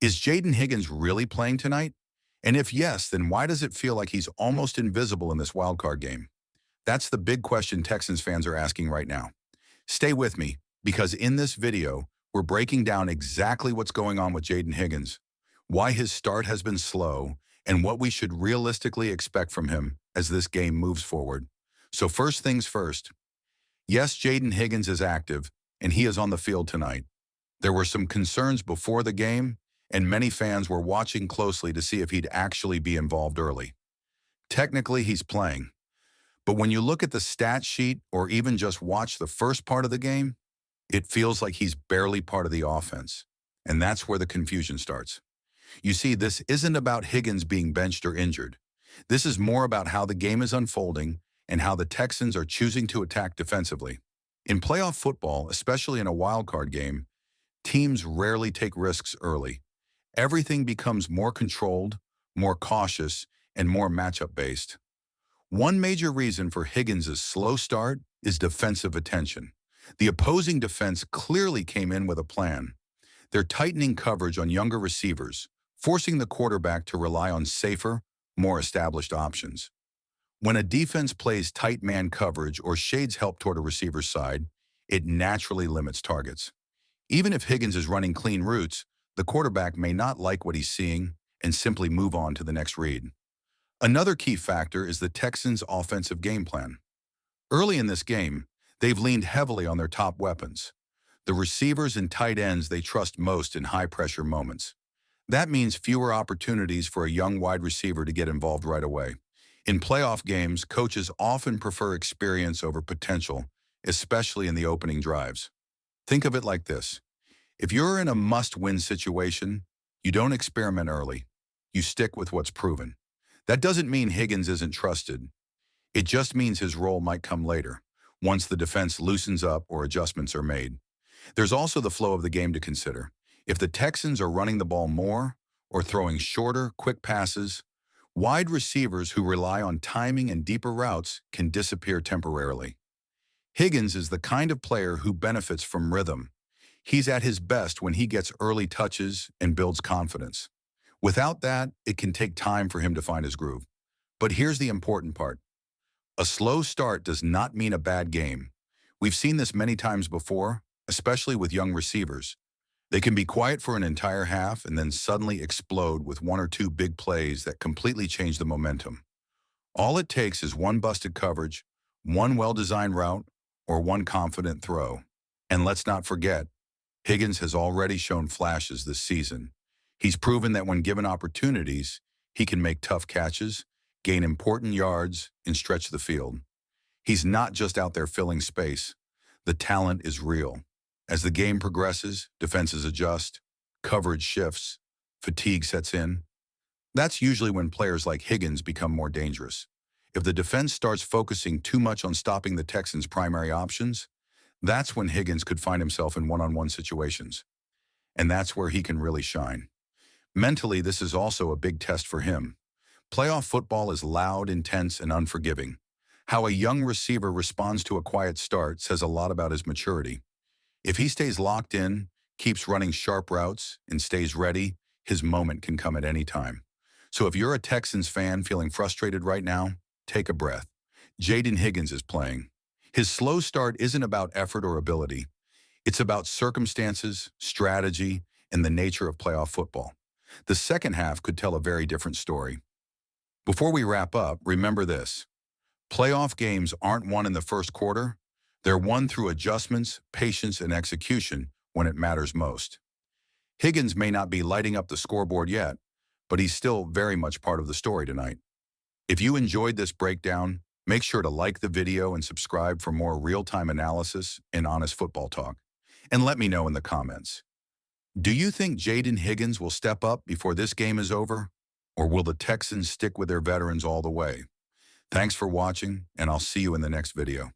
Is Jayden Higgins really playing tonight? And if yes, then why does it feel like he's almost invisible in this wildcard game? That's the big question Texans fans are asking right now. Stay with me, because in this video, we're breaking down exactly what's going on with Jayden Higgins, why his start has been slow, and what we should realistically expect from him as this game moves forward. So first things first, yes, Jayden Higgins is active, and he is on the field tonight. There were some concerns before the game, and many fans were watching closely to see if he'd actually be involved early. Technically, he's playing, but when you look at the stat sheet or even just watch the first part of the game, it feels like he's barely part of the offense. And that's where the confusion starts. You see, this isn't about Higgins being benched or injured. This is more about how the game is unfolding and how the Texans are choosing to attack defensively. In playoff football, especially in a wildcard game, teams rarely take risks early. Everything becomes more controlled, more cautious, and more matchup-based. One major reason for Higgins' slow start is defensive attention. The opposing defense clearly came in with a plan. They're tightening coverage on younger receivers, forcing the quarterback to rely on safer, more established options. When a defense plays tight man coverage or shades help toward a receiver's side, it naturally limits targets. Even if Higgins is running clean routes, the quarterback may not like what he's seeing and simply move on to the next read. Another key factor is the Texans' offensive game plan. Early in this game, they've leaned heavily on their top weapons, the receivers and tight ends they trust most in high-pressure moments. That means fewer opportunities for a young wide receiver to get involved right away. In playoff games, coaches often prefer experience over potential, especially in the opening drives. Think of it like this. If you're in a must-win situation, you don't experiment early. You stick with what's proven. That doesn't mean Higgins isn't trusted. It just means his role might come later, once the defense loosens up or adjustments are made. There's also the flow of the game to consider. If the Texans are running the ball more or throwing shorter, quick passes, wide receivers who rely on timing and deeper routes can disappear temporarily. Higgins is the kind of player who benefits from rhythm. He's at his best when he gets early touches and builds confidence. Without that, it can take time for him to find his groove. But here's the important part. A slow start does not mean a bad game. We've seen this many times before, especially with young receivers. They can be quiet for an entire half and then suddenly explode with one or two big plays that completely change the momentum. All it takes is one busted coverage, one well-designed route, or one confident throw. And let's not forget, Higgins has already shown flashes this season. He's proven that when given opportunities, he can make tough catches, gain important yards, and stretch the field. He's not just out there filling space. The talent is real. As the game progresses, defenses adjust, coverage shifts, fatigue sets in. That's usually when players like Higgins become more dangerous. If the defense starts focusing too much on stopping the Texans' primary options, that's when Higgins could find himself in one-on-one situations. And that's where he can really shine. Mentally, this is also a big test for him. Playoff football is loud, intense, and unforgiving. How a young receiver responds to a quiet start says a lot about his maturity. If he stays locked in, keeps running sharp routes, and stays ready, his moment can come at any time. So if you're a Texans fan feeling frustrated right now, take a breath. Jayden Higgins is playing. His slow start isn't about effort or ability. It's about circumstances, strategy, and the nature of playoff football. The second half could tell a very different story. Before we wrap up, remember this. Playoff games aren't won in the first quarter. They're won through adjustments, patience, and execution when it matters most. Higgins may not be lighting up the scoreboard yet, but he's still very much part of the story tonight. If you enjoyed this breakdown, make sure to like the video and subscribe for more real-time analysis and honest football talk. And let me know in the comments. Do you think Jayden Higgins will step up before this game is over? Or will the Texans stick with their veterans all the way? Thanks for watching, and I'll see you in the next video.